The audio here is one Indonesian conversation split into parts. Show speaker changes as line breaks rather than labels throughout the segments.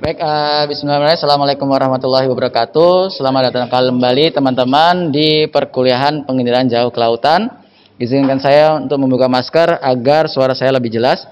Baik, bismillahirrahmanirrahim. Assalamualaikum warahmatullahi wabarakatuh. Selamat datang kembali teman-teman di perkuliahan penginderaan jauh ke lautan. Izinkan saya untuk membuka masker agar suara saya lebih jelas.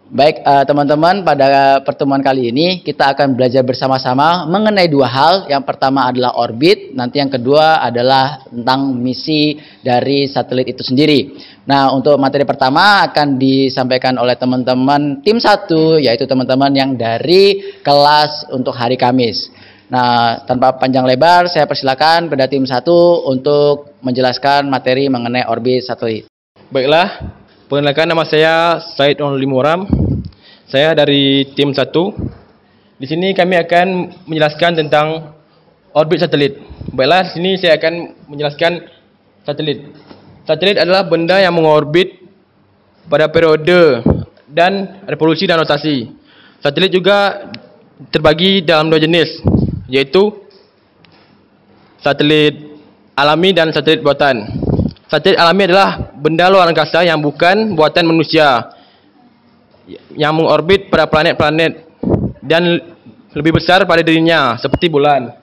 Baik, teman-teman, pada pertemuan kali ini kita akan belajar bersama-sama mengenai dua hal. Yang pertama adalah orbit, nanti yang kedua adalah tentang misi dari satelit itu sendiri. Nah, untuk materi pertama akan disampaikan oleh teman-teman tim 1, yaitu teman-teman yang dari kelas untuk hari Kamis. Nah, tanpa panjang lebar, saya persilakan pada tim 1 untuk menjelaskan materi mengenai orbit satelit.
Baiklah, perkenalkan nama saya Said Only Muram. Saya dari tim 1. Di sini kami akan menjelaskan tentang orbit satelit. Baiklah, di sini saya akan menjelaskan satelit. Satelit adalah benda yang mengorbit pada periode dan revolusi dan rotasi. Satelit juga terbagi dalam dua jenis, yaitu satelit alami dan satelit buatan. Satelit alami adalah benda luar angkasa yang bukan buatan manusia, yang mengorbit pada planet-planet dan lebih besar pada dirinya, seperti bulan.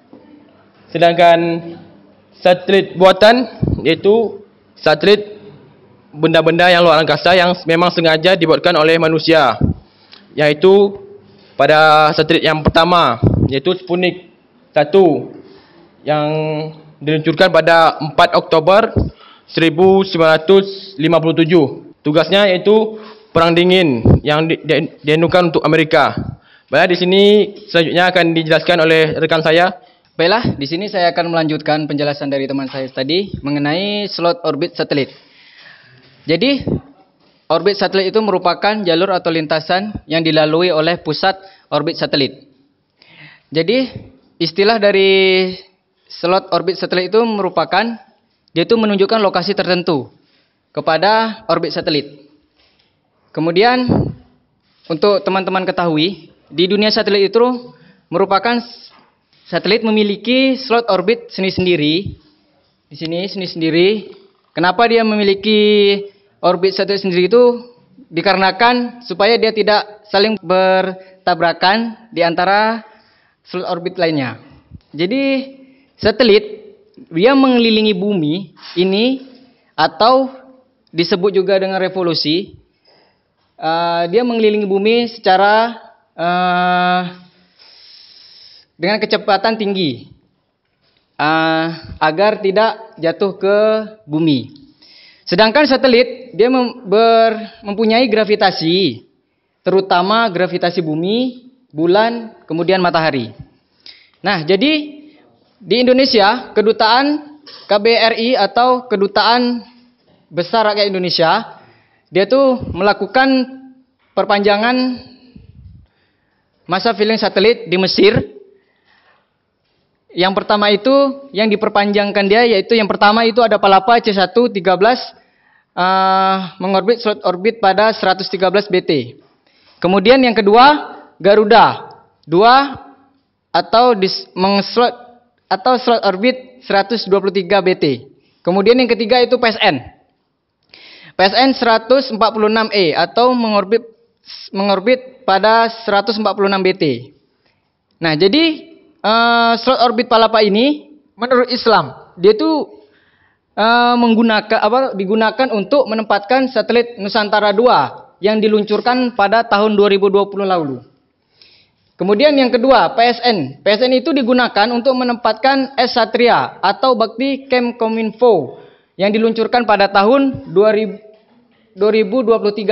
Sedangkan satelit buatan yaitu satelit benda-benda yang luar angkasa yang memang sengaja dibuatkan oleh manusia, yaitu pada satelit yang pertama, yaitu Sputnik 1 yang diluncurkan pada 4 Oktober 1957. Tugasnya yaitu perang dingin yang dianukan untuk Amerika. Baiklah, di sini selanjutnya akan dijelaskan oleh rekan saya.
Baiklah, di sini saya akan melanjutkan penjelasan dari teman saya tadi mengenai slot orbit satelit. Jadi, orbit satelit itu merupakan jalur atau lintasan yang dilalui oleh pusat orbit satelit. Jadi, istilah dari slot orbit satelit itu merupakan, dia itu menunjukkan lokasi tertentu kepada orbit satelit. Kemudian, untuk teman-teman ketahui, di dunia satelit itu merupakan satelit memiliki slot orbit sendiri-sendiri. Di sini sendiri-sendiri. Kenapa dia memiliki orbit satelit sendiri itu? Dikarenakan supaya dia tidak saling bertabrakan di antara slot orbit lainnya. Jadi satelit dia mengelilingi bumi ini, atau disebut juga dengan revolusi. Dia mengelilingi bumi secara dengan kecepatan tinggi agar tidak jatuh ke bumi. Sedangkan satelit dia mempunyai gravitasi, terutama gravitasi bumi, bulan, kemudian matahari. Nah, jadi di Indonesia, kedutaan KBRI atau Kedutaan Besar Rakyat Indonesia, dia tuh melakukan perpanjangan masa filling satelit di Mesir. Yang pertama itu yang diperpanjangkan dia, yaitu yang pertama itu ada Palapa C1-13 mengorbit slot orbit pada 113 BT. Kemudian yang kedua Garuda 2 atau slot orbit 123 BT. Kemudian yang ketiga itu PSN 146E atau mengorbit pada 146 BT. Nah, jadi slot orbit Palapa ini menurut Islam dia itu digunakan untuk menempatkan satelit Nusantara 2 yang diluncurkan pada tahun 2020 lalu. Kemudian yang kedua PSN itu digunakan untuk menempatkan S-Satria atau Bakti Kemkominfo yang diluncurkan pada tahun 2023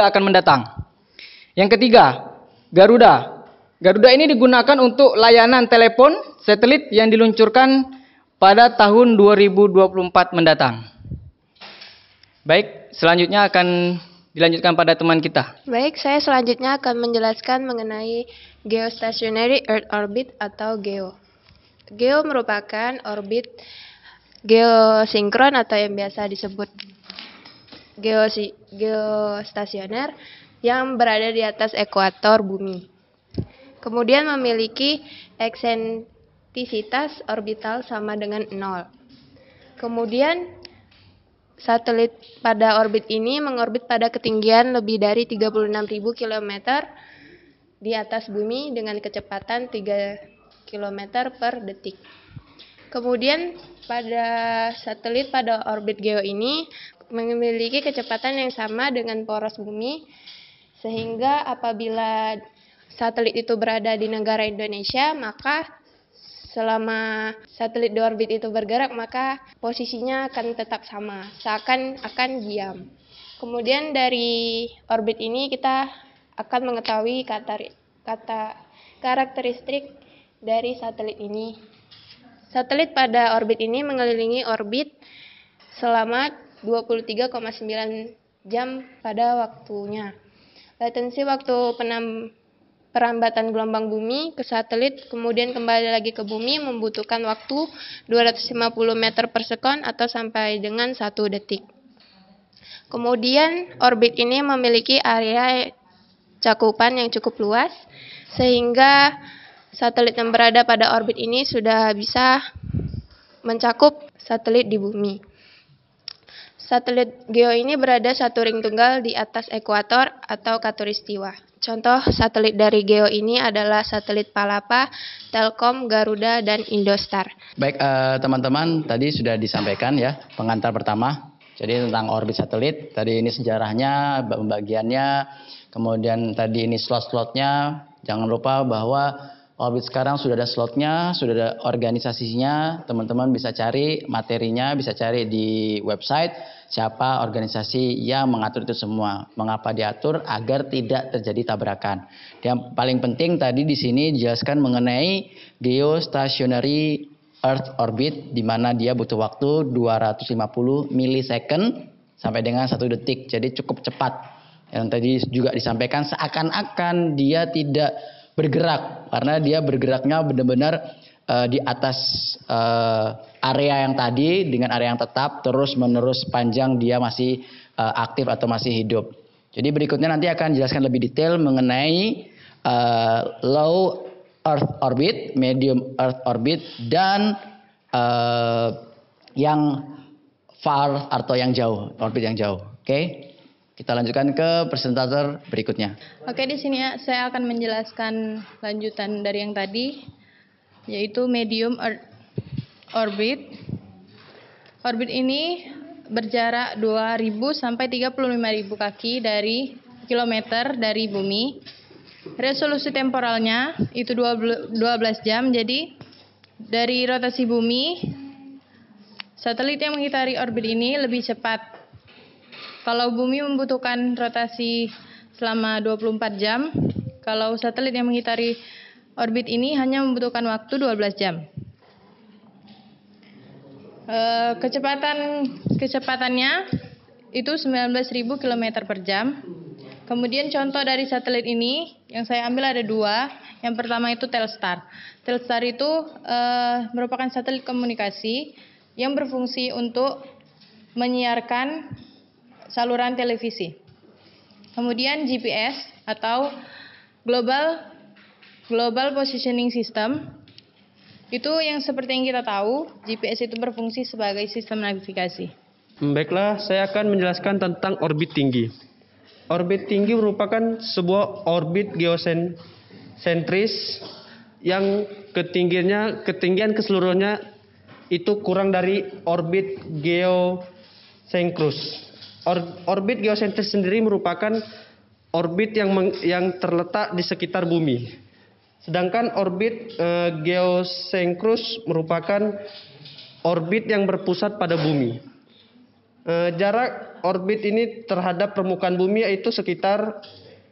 akan mendatang. Yang ketiga Garuda ini digunakan untuk layanan telepon satelit yang diluncurkan pada tahun 2024 mendatang. Baik, selanjutnya akan dilanjutkan pada teman kita.
Baik, saya selanjutnya akan menjelaskan mengenai Geostationary Earth Orbit atau GEO. GEO merupakan orbit geosinkron atau yang biasa disebut geostasioner yang berada di atas ekuator bumi. Kemudian memiliki eksentrisitas orbital sama dengan 0. Kemudian satelit pada orbit ini mengorbit pada ketinggian lebih dari 36.000 km di atas bumi dengan kecepatan 3 km per detik. Kemudian pada satelit pada orbit GEO ini memiliki kecepatan yang sama dengan poros bumi, sehingga apabila satelit itu berada di negara Indonesia, maka selama satelit di orbit itu bergerak, maka posisinya akan tetap sama, seakan akan diam. Kemudian dari orbit ini kita akan mengetahui karakteristik dari satelit ini. Satelit pada orbit ini mengelilingi orbit selama 23,9 jam pada waktunya. Latensi waktu perambatan gelombang bumi ke satelit kemudian kembali lagi ke bumi membutuhkan waktu 250 meter per sekon atau sampai dengan 1 detik. Kemudian orbit ini memiliki area cakupan yang cukup luas, sehingga satelit yang berada pada orbit ini sudah bisa mencakup satelit di bumi. Satelit GEO ini berada satu ring tunggal di atas ekuator atau khatulistiwa. Contoh satelit dari GEO ini adalah satelit Palapa, Telkom, Garuda, dan Indostar.
Baik teman-teman, tadi sudah disampaikan ya pengantar pertama. Jadi tentang orbit satelit, tadi ini sejarahnya, pembagiannya, kemudian tadi ini slot-slotnya. Jangan lupa bahwa orbit sekarang sudah ada slotnya, sudah ada organisasinya. Teman-teman bisa cari materinya, bisa cari di website siapa organisasi yang mengatur itu semua. Mengapa diatur? Agar tidak terjadi tabrakan. Yang paling penting tadi di sini dijelaskan mengenai geostationary Earth orbit, di mana dia butuh waktu 250 milisecond sampai dengan 1 detik. Jadi cukup cepat. Yang tadi juga disampaikan seakan-akan dia tidak bergerak, karena dia bergeraknya benar-benar di atas area yang tadi dengan area yang tetap terus menerus panjang dia masih aktif atau masih hidup. Jadi berikutnya nanti akan jelaskan lebih detail mengenai low Earth orbit, medium Earth orbit, dan yang far atau yang jauh, orbit yang jauh. Oke. Kita lanjutkan ke presentator berikutnya.
Oke, di sini saya akan menjelaskan lanjutan dari yang tadi, yaitu medium Earth orbit. Orbit ini berjarak 2.000 sampai 35.000 kaki dari kilometer dari bumi. Resolusi temporalnya itu 12 jam. Jadi dari rotasi bumi, satelit yang mengitari orbit ini lebih cepat. Kalau bumi membutuhkan rotasi selama 24 jam, kalau satelit yang mengitari orbit ini hanya membutuhkan waktu 12 jam. Kecepatannya itu 19.000 km per jam. Kemudian contoh dari satelit ini yang saya ambil ada 2. Yang pertama itu Telstar. Telstar itu merupakan satelit komunikasi yang berfungsi untuk menyiarkan saluran televisi. Kemudian GPS atau Global Positioning System. Itu yang seperti yang kita tahu, GPS itu berfungsi sebagai sistem navigasi.
Baiklah, saya akan menjelaskan tentang orbit tinggi. Orbit tinggi merupakan sebuah orbit geosentris yang ketinggian keseluruhannya itu kurang dari orbit geosynchronous. Orbit geosentris sendiri merupakan orbit yang terletak di sekitar bumi. Sedangkan orbit geosynchronous merupakan orbit yang berpusat pada bumi. Jarak orbit ini terhadap permukaan bumi yaitu sekitar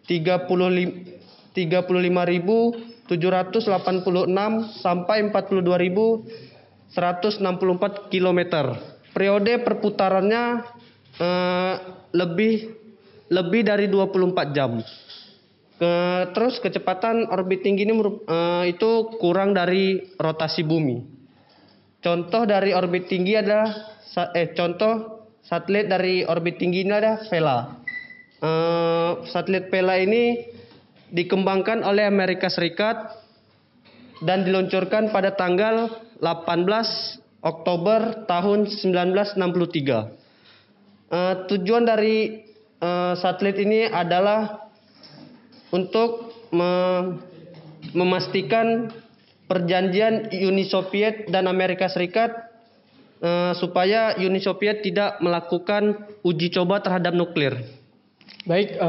35.786 sampai 42.164 km. Periode perputarannya lebih dari 24 jam. Terus kecepatan orbit tinggi ini itu kurang dari rotasi bumi. Contoh dari orbit tinggi adalah contoh satelit dari orbit tinggi ini ada Vela. Satelit Vela ini dikembangkan oleh Amerika Serikat dan diluncurkan pada tanggal 18 Oktober tahun 1963. Tujuan dari satelit ini adalah untuk memastikan perjanjian Uni Soviet dan Amerika Serikat supaya Uni Soviet tidak melakukan uji coba terhadap nuklir.
Baik,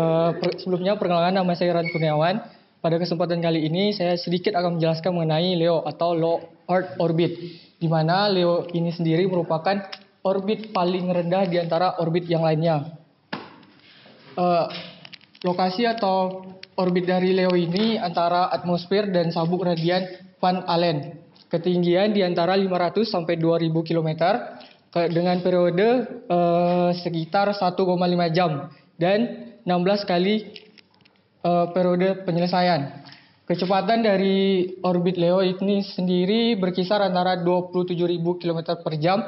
sebelumnya perkenalkan, nama saya Ran Kurniawan. Pada kesempatan kali ini saya sedikit akan menjelaskan mengenai LEO atau Low Earth Orbit, di mana LEO ini sendiri merupakan orbit paling rendah di antara orbit yang lainnya. Lokasi atau orbit dari LEO ini antara atmosfer dan sabuk radian Van Allen. Ketinggian di antara 500 sampai 2000 km dengan periode sekitar 1,5 jam dan 16 kali periode penyelesaian. Kecepatan dari orbit LEO ini sendiri berkisar antara 27.000 km per jam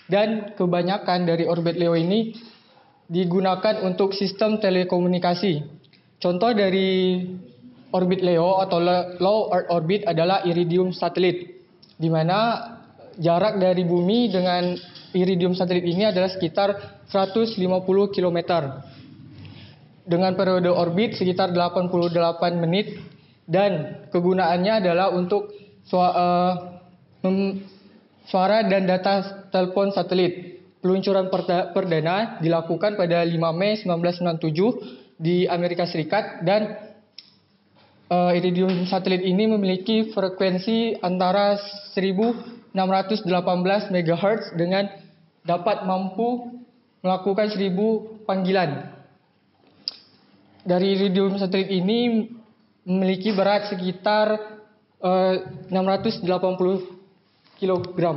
dan kebanyakan dari orbit LEO ini digunakan untuk sistem telekomunikasi. Contoh dari orbit LEO atau Low Earth Orbit adalah Iridium satelit, di mana jarak dari bumi dengan Iridium satelit ini adalah sekitar 150 km. Dengan periode orbit sekitar 88 menit dan kegunaannya adalah untuk suara dan data telepon satelit. Peluncuran perdana dilakukan pada 5 Mei 1997 di Amerika Serikat dan Iridium satelit ini memiliki frekuensi antara 1618 MHz dengan dapat mampu melakukan 1000 panggilan. Dari Iridium satelit ini memiliki berat sekitar 680 kg.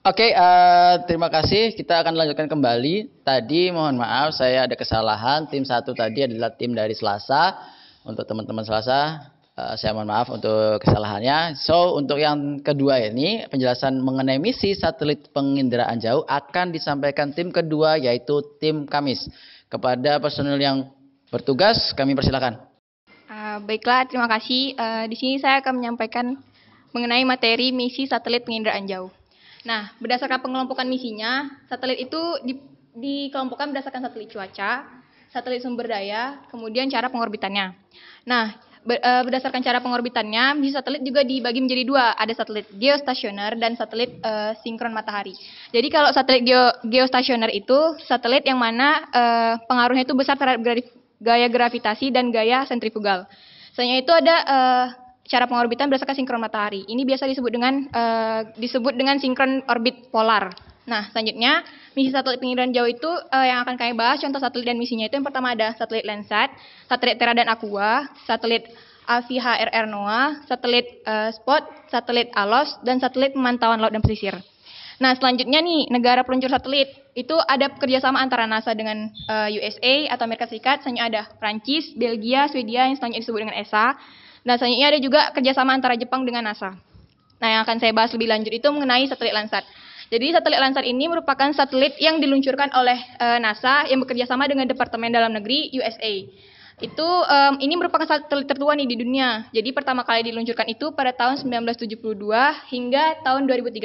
Oke, terima kasih. Kita akan lanjutkan kembali. Tadi mohon maaf saya ada kesalahan. Tim 1 tadi adalah tim dari Selasa. Untuk teman-teman Selasa, saya mohon maaf untuk kesalahannya. So, untuk yang kedua ini, penjelasan mengenai misi satelit penginderaan jauh akan disampaikan tim kedua, yaitu tim Kamis. Kepada personil yang bertugas, kami persilakan.
Baiklah, terima kasih. Di sini saya akan menyampaikan mengenai materi misi satelit penginderaan jauh. Nah, berdasarkan pengelompokan misinya, satelit itu dikelompokkan berdasarkan satelit cuaca, satelit sumber daya, kemudian cara pengorbitannya. Nah, berdasarkan cara pengorbitannya, misi satelit juga dibagi menjadi dua. Ada satelit geostasioner dan satelit sinkron matahari. Jadi kalau satelit geostasioner itu satelit yang mana pengaruhnya itu besar terhadap gaya gravitasi dan gaya sentrifugal. Selanjutnya itu ada cara pengorbitan berdasarkan sinkron matahari. Ini biasa disebut dengan sinkron orbit polar. Nah, selanjutnya misi satelit penginderaan jauh itu yang akan kami bahas contoh satelit dan misinya itu yang pertama ada satelit Landsat, satelit Terra dan Aqua, satelit AVHRR NOAA, satelit Spot, satelit ALOS, dan satelit pemantauan laut dan pesisir. Nah, selanjutnya nih negara peluncur satelit itu ada kerjasama antara NASA dengan USA atau Amerika Serikat. Selanjutnya ada Prancis, Belgia, Swedia yang selanjutnya disebut dengan ESA. Dan selanjutnya ada juga kerjasama antara Jepang dengan NASA. Nah, yang akan saya bahas lebih lanjut itu mengenai satelit Landsat. Jadi satelit Landsat ini merupakan satelit yang diluncurkan oleh NASA yang bekerjasama dengan Departemen Dalam Negeri USA. Ini merupakan satelit tertua nih di dunia. Jadi pertama kali diluncurkan itu pada tahun 1972 hingga tahun 2013.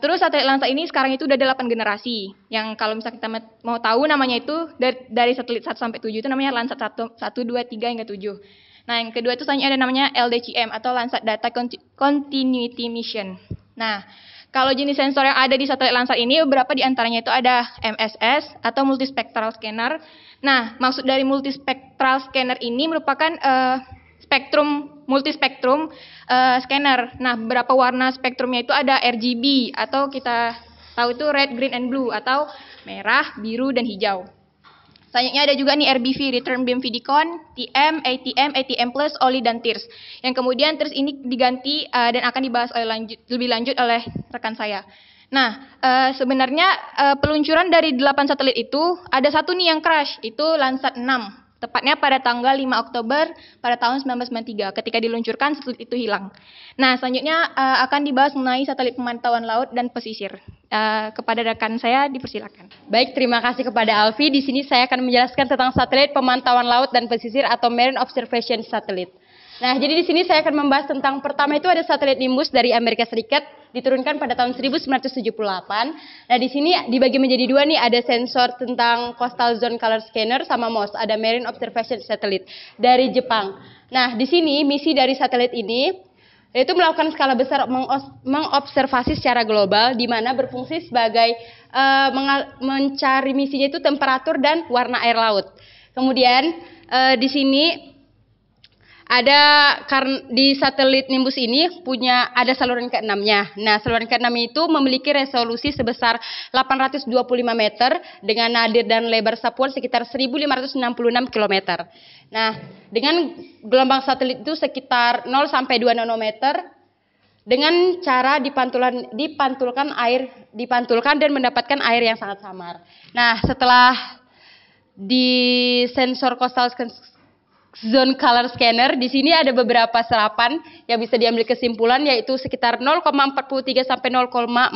Terus satelit Landsat ini sekarang itu udah ada 8 generasi. Yang kalau misalnya kita mau tahu namanya itu dari satelit 1 sampai 7 itu namanya Landsat 1, 2, 3 hingga 7. Nah, yang kedua itu selanjutnya ada namanya LDCM atau Landsat Data Continuity Mission. Nah, kalau jenis sensor yang ada di satelit Landsat ini beberapa di antaranya itu ada MSS atau Multispectral Scanner. Nah, maksud dari Multispectral Scanner ini merupakan multispektrum scanner. Nah, beberapa warna spektrumnya itu ada RGB atau kita tahu itu red, green, and blue atau merah, biru, dan hijau. Selanjutnya ada juga nih RBV, Return Beam Vidicon, TM, ATM Plus, OLI, dan TIRS. Yang kemudian TIRS ini diganti dan akan dibahas lebih lanjut oleh rekan saya. Nah, sebenarnya peluncuran dari 8 satelit itu ada satu nih yang crash, itu Landsat 6. Tepatnya pada tanggal 5 Oktober pada tahun 1993 ketika diluncurkan satelit itu hilang. Nah, selanjutnya akan dibahas mengenai satelit pemantauan laut dan pesisir. Kepada rekan saya dipersilakan.
Baik, terima kasih kepada Alfi. Di sini saya akan menjelaskan tentang satelit pemantauan laut dan pesisir atau Marine Observation Satellite. Nah, jadi di sini saya akan membahas tentang pertama itu ada satelit Nimbus dari Amerika Serikat diturunkan pada tahun 1978. Nah, di sini dibagi menjadi dua nih, ada sensor tentang Coastal Zone Color Scanner sama MOS, ada Marine Observation Satellite dari Jepang. Nah, di sini misi dari satelit ini yaitu melakukan skala besar mengobservasi secara global di mana berfungsi sebagai mencari misinya itu temperatur dan warna air laut. Kemudian di sini di satelit Nimbus ini ada saluran ke-6-nya. Nah, saluran ke-6 itu memiliki resolusi sebesar 825 meter dengan nadir dan lebar sapuan sekitar 1566 km. Nah, dengan gelombang satelit itu sekitar 0 sampai 2 nanometer dengan cara dipantulkan dan mendapatkan air yang sangat samar. Nah, setelah di sensor Coastal Zone Color Scanner, di sini ada beberapa serapan yang bisa diambil kesimpulan, yaitu sekitar 0,43 sampai 0,45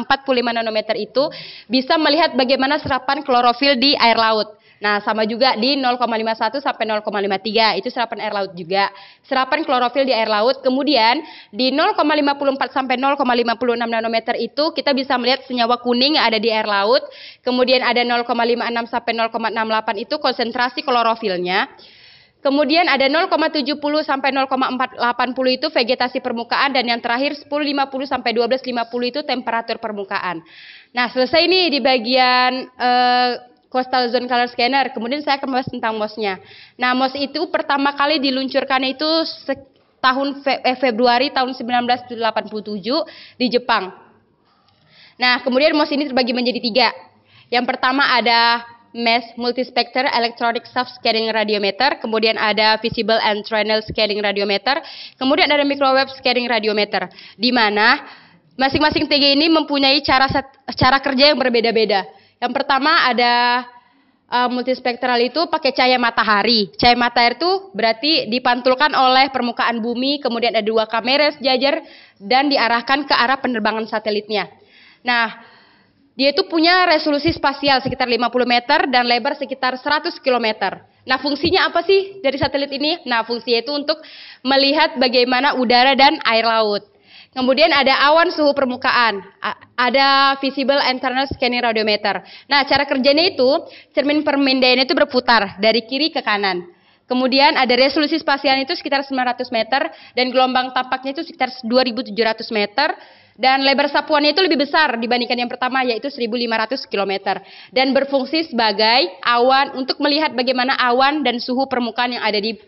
nanometer itu bisa melihat bagaimana serapan klorofil di air laut. Nah, sama juga di 0,51 sampai 0,53 itu serapan air laut juga. Serapan klorofil di air laut. Kemudian di 0,54 sampai 0,56 nanometer itu kita bisa melihat senyawa kuning yang ada di air laut. Kemudian ada 0,56 sampai 0,68 itu konsentrasi klorofilnya. Kemudian ada 0,70 sampai 0,480 itu vegetasi permukaan, dan yang terakhir 1050 sampai 1250 itu temperatur permukaan. Nah, selesai nih di bagian Coastal Zone Color Scanner. Kemudian saya akan membahas tentang MOS-nya. Nah, MOS itu pertama kali diluncurkan itu Februari tahun 1987 di Jepang. Nah, kemudian MOS ini terbagi menjadi 3. Yang pertama ada MES Multispectral Electronic Soft Scanning Radiometer, kemudian ada Visible and Trainal Scanning Radiometer, kemudian ada Microwave Scanning Radiometer, di mana masing-masing TG ini mempunyai cara kerja yang berbeda-beda. Yang pertama ada multispektral itu pakai cahaya matahari. Cahaya matahari itu berarti dipantulkan oleh permukaan bumi, kemudian ada 2 kamera sejajar dan diarahkan ke arah penerbangan satelitnya. Nah, dia itu punya resolusi spasial sekitar 50 meter dan lebar sekitar 100 km. Nah, fungsinya apa sih dari satelit ini? Nah, fungsinya itu untuk melihat bagaimana udara dan air laut. Kemudian ada awan suhu permukaan, ada Visible Internal Scanning Radiometer. Nah, cara kerjanya itu cermin permindaian itu berputar dari kiri ke kanan. Kemudian ada resolusi spasial itu sekitar 900 meter dan gelombang tampaknya itu sekitar 2.700 meter. Dan lebar sapuannya itu lebih besar dibandingkan yang pertama, yaitu 1.500 km. Dan berfungsi sebagai awan untuk melihat bagaimana awan dan suhu permukaan yang ada di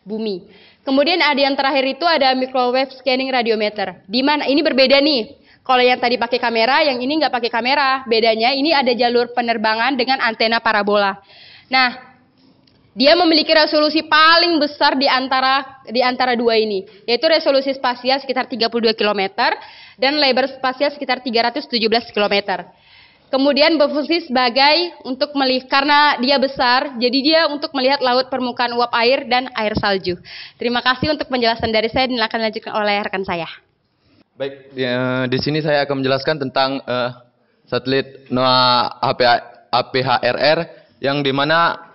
bumi. Kemudian ada yang terakhir itu ada Microwave Scanning Radiometer. Di mana ini berbeda nih. Kalau yang tadi pakai kamera, yang ini nggak pakai kamera. Bedanya ini ada jalur penerbangan dengan antena parabola. Nah, dia memiliki resolusi paling besar di antara dua ini, yaitu resolusi spasial sekitar 32 km dan lebar spasial sekitar 317 km. Kemudian berfungsi sebagai untuk melihat, karena dia besar, jadi dia untuk melihat laut, permukaan uap air, dan air salju. Terima kasih untuk penjelasan dari saya, dan akan dilanjutkan oleh rekan saya.
Baik, di sini saya akan menjelaskan tentang satelit NOAA APHRR, yang dimana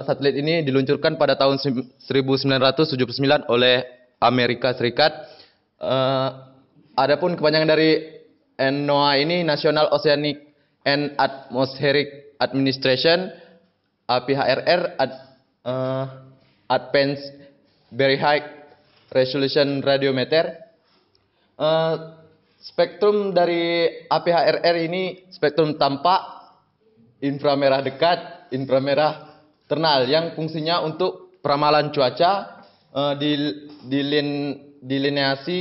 satelit ini diluncurkan pada tahun 1979 oleh Amerika Serikat. Adapun kepanjangan dari NOAA ini National Oceanic and Atmospheric Administration, APHRR, Advanced Very High Resolution Radiometer. Spektrum dari APHRR ini spektrum tampak, inframerah dekat, inframerah ternal, yang fungsinya untuk peramalan cuaca, dilineasi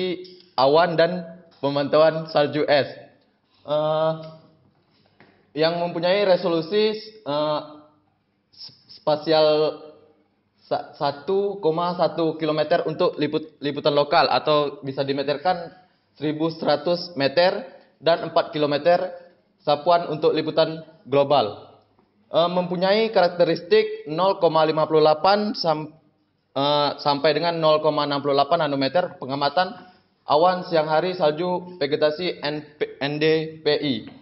awan dan pemantauan salju es. Yang mempunyai resolusi spasial 1,1 km untuk liputan lokal, atau bisa dimeterkan 1.100 meter, dan 4 km sapuan untuk liputan global. Mempunyai karakteristik 0,58 sampai dengan 0,68 nanometer pengamatan awan siang hari, salju, vegetasi, NDPI.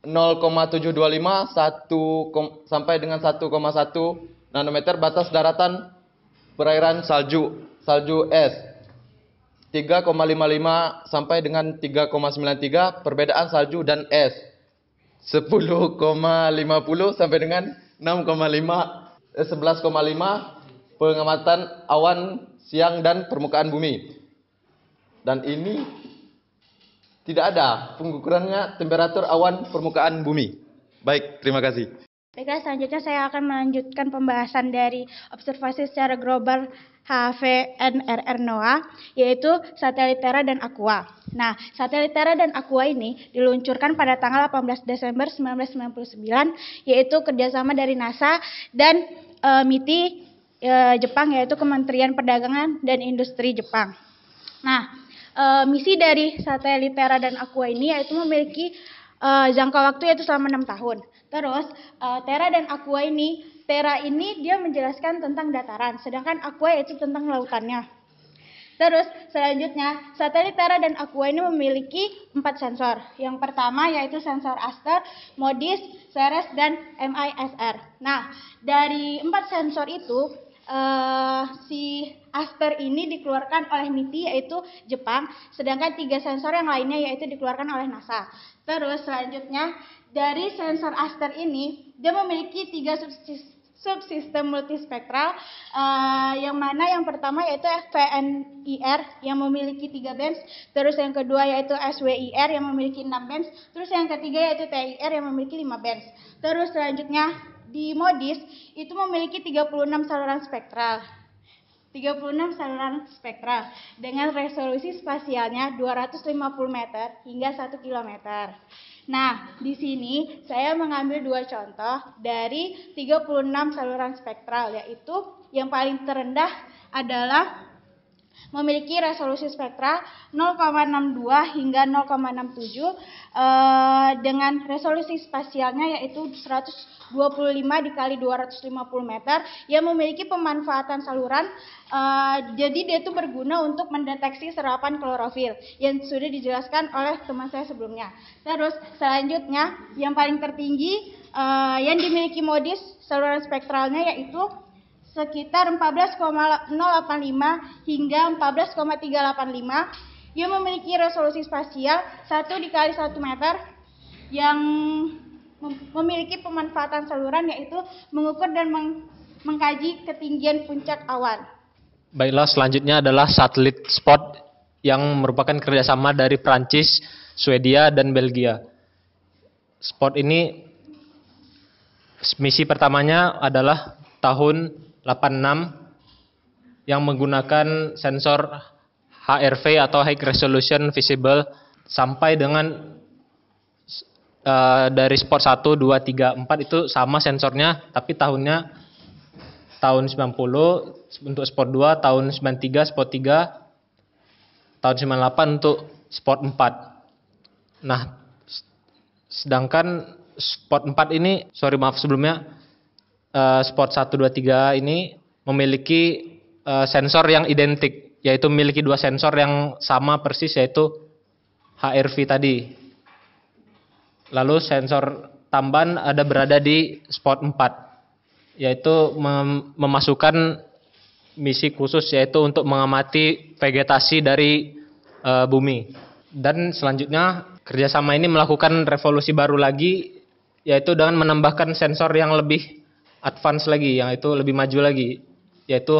0,725 sampai dengan 1,1 nanometer batas daratan perairan salju es 3,55 sampai dengan 3,93 perbedaan salju dan es 10,50 sampai dengan 11,5 pengamatan awan siang dan permukaan bumi. Dan ini tidak ada pengukurannya temperatur awan permukaan bumi. Baik, terima kasih.
Baiklah, selanjutnya saya akan melanjutkan pembahasan dari observasi secara global HVNRR NOAA, yaitu satelit Terra dan Aqua. Nah, satelit Terra dan Aqua ini diluncurkan pada tanggal 18 Desember 1999, yaitu kerjasama dari NASA dan MITI Jepang, yaitu Kementerian Perdagangan dan Industri Jepang. Nah, misi dari satelit Terra dan Aqua ini yaitu memiliki jangka waktu yaitu selama 6 tahun. Terus Terra dan Aqua ini, Terra ini dia menjelaskan tentang dataran, sedangkan Aqua yaitu tentang lautannya. Terus selanjutnya satelit Terra dan Aqua ini memiliki 4 sensor. Yang pertama yaitu sensor Aster, MODIS, Ceres, dan MISR. Nah, dari 4 sensor itu si Aster ini dikeluarkan oleh MITI yaitu Jepang, sedangkan 3 sensor yang lainnya yaitu dikeluarkan oleh NASA. Terus selanjutnya dari sensor Aster ini dia memiliki 3 subsistem multispektral, yang mana yang pertama yaitu FVNIR yang memiliki 3 bands, terus yang kedua yaitu SWIR yang memiliki 6 bands, terus yang ketiga yaitu TIR yang memiliki 5 bands. Terus selanjutnya di MODIS itu memiliki 36 saluran spektral. 36 saluran spektral dengan resolusi spasialnya 250 meter hingga 1 kilometer. Nah, di sini saya mengambil 2 contoh dari 36 saluran spektral, yaitu yang paling terendah adalah memiliki resolusi spektral 0,62 hingga 0,67 dengan resolusi spasialnya yaitu 125 dikali 250 meter yang memiliki pemanfaatan saluran, jadi dia itu berguna untuk mendeteksi serapan klorofil yang sudah dijelaskan oleh teman saya sebelumnya. Terus selanjutnya yang paling tertinggi yang dimiliki MODIS saluran spektralnya yaitu sekitar 14,085 hingga 14,385 yang memiliki resolusi spasial 1 dikali 1 meter yang memiliki pemanfaatan saluran yaitu mengukur dan mengkaji ketinggian puncak awan.
Baiklah, selanjutnya adalah satelit Spot yang merupakan kerjasama dari Prancis, Swedia, dan Belgia. Spot ini misi pertamanya adalah tahun 86 yang menggunakan sensor HRV atau High Resolution Visible sampai dengan dari Spot 1, 2, 3, 4 itu sama sensornya, tapi tahunnya tahun 90 untuk Spot 2, tahun 93 Spot 3, tahun 98 untuk Spot 4. Nah, sedangkan Spot 4 ini, Spot 1, 2, 3 ini memiliki sensor yang identik, yaitu memiliki 2 sensor yang sama persis yaitu HRV tadi. Lalu sensor tambahan berada di Spot 4, yaitu memasukkan misi khusus yaitu untuk mengamati vegetasi dari bumi. Dan selanjutnya kerjasama ini melakukan revolusi baru lagi, yaitu dengan menambahkan sensor yang lebih advance lagi, yang itu lebih maju lagi, yaitu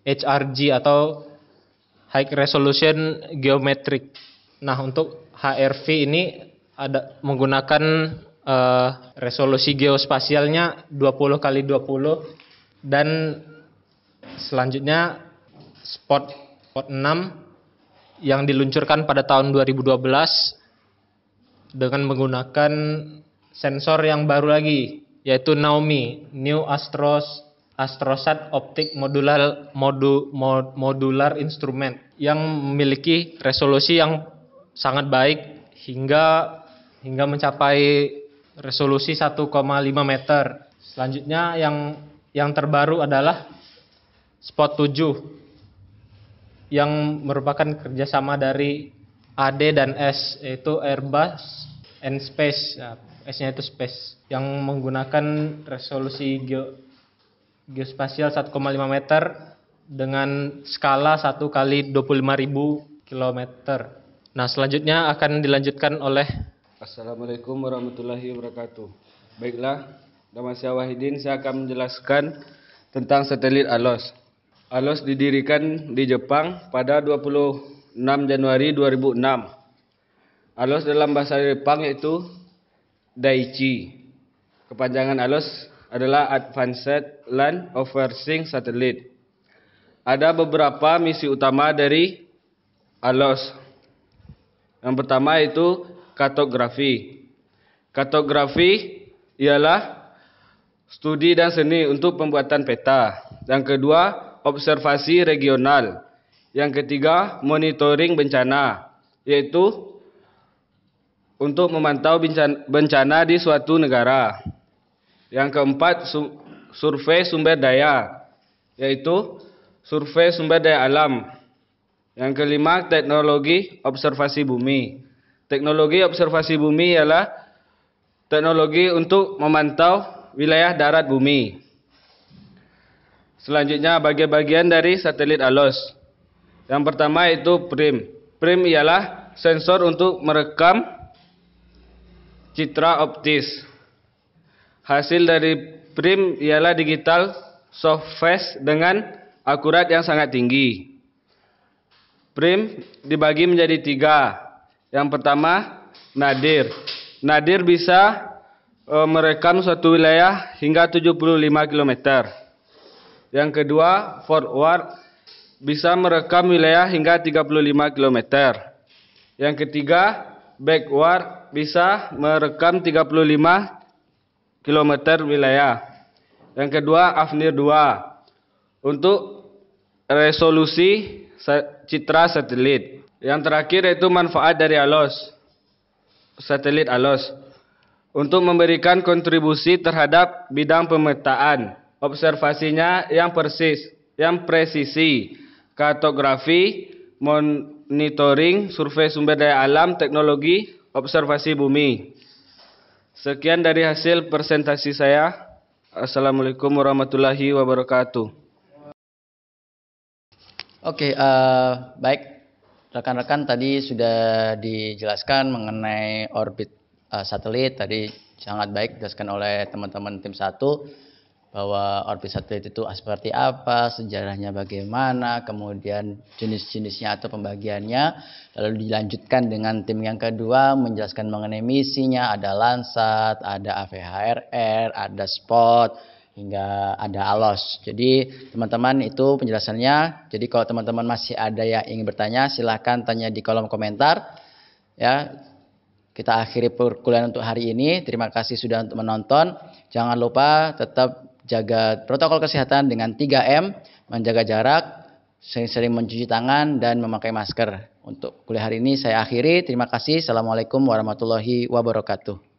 HRG atau High Resolution Geometric. Nah, untuk HRV ini menggunakan resolusi geospasialnya 20 kali 20, dan selanjutnya Spot 6 yang diluncurkan pada tahun 2012 dengan menggunakan sensor yang baru lagi, yaitu NAOMI, New Astrosat Optic Modular Instrument, yang memiliki resolusi yang sangat baik hingga mencapai resolusi 1,5 meter. Selanjutnya yang terbaru adalah Spot 7 yang merupakan kerjasama dari AD dan S, yaitu Airbus and Space. S-nya itu Space, yang menggunakan resolusi geospasial 1,5 meter dengan skala 1 kali 25.000 kilometer. Nah, selanjutnya akan dilanjutkan oleh
Assalamualaikum warahmatullahi wabarakatuh. Baiklah, nama saya Wahidin, saya akan menjelaskan tentang satelit ALOS. ALOS didirikan di Jepang pada 26 Januari 2006. ALOS dalam bahasa Jepang yaitu Daichi. Kepanjangan ALOS adalah Advanced Land Overseeing Satellite. Ada beberapa misi utama dari ALOS. Yang pertama itu kartografi. Kartografi ialah studi dan seni untuk pembuatan peta. Yang kedua, observasi regional. Yang ketiga, monitoring bencana, yaitu untuk memantau bencana di suatu negara. Yang keempat, survei sumber daya, yaitu survei sumber daya alam. Yang kelima, teknologi observasi bumi. Teknologi observasi bumi ialah teknologi untuk memantau wilayah darat bumi. Selanjutnya, bagian-bagian dari satelit ALOS. Yang pertama itu PRIM. PRIM ialah sensor untuk merekam citra optis. Hasil dari PRIM ialah digital soft phase dengan akurat yang sangat tinggi. PRIM dibagi menjadi 3. Yang pertama, nadir. Nadir bisa merekam suatu wilayah hingga 75 km. Yang kedua, forward bisa merekam wilayah hingga 35 km. Yang ketiga, backward bisa merekam 35 km wilayah. Yang kedua, AFNIR 2 untuk resolusi citra satelit. Yang terakhir yaitu manfaat dari ALOS, satelit ALOS, untuk memberikan kontribusi terhadap bidang pemetaan. Observasinya yang presisi, kartografi, monitoring, survei sumber daya alam, teknologi observasi bumi. Sekian dari hasil presentasi saya. Assalamualaikum warahmatullahi wabarakatuh.
Oke, baik. Rekan-rekan tadi sudah dijelaskan mengenai orbit satelit. Tadi sangat baik dijelaskan oleh teman-teman tim 1 bahwa orbit satelit itu seperti apa, sejarahnya bagaimana, kemudian jenis-jenisnya atau pembagiannya. Lalu dilanjutkan dengan tim yang kedua menjelaskan mengenai misinya, ada Landsat, ada AVHRR, ada SPOT, hingga ada ALOS. Jadi teman-teman itu penjelasannya. Jadi kalau teman-teman masih ada yang ingin bertanya, silahkan tanya di kolom komentar. Ya, kita akhiri perkuliahan untuk hari ini. Terima kasih sudah menonton. Jangan lupa tetap jaga protokol kesehatan dengan 3M, menjaga jarak, sering-sering mencuci tangan, dan memakai masker. Untuk kuliah hari ini saya akhiri. Terima kasih. Assalamualaikum warahmatullahi wabarakatuh.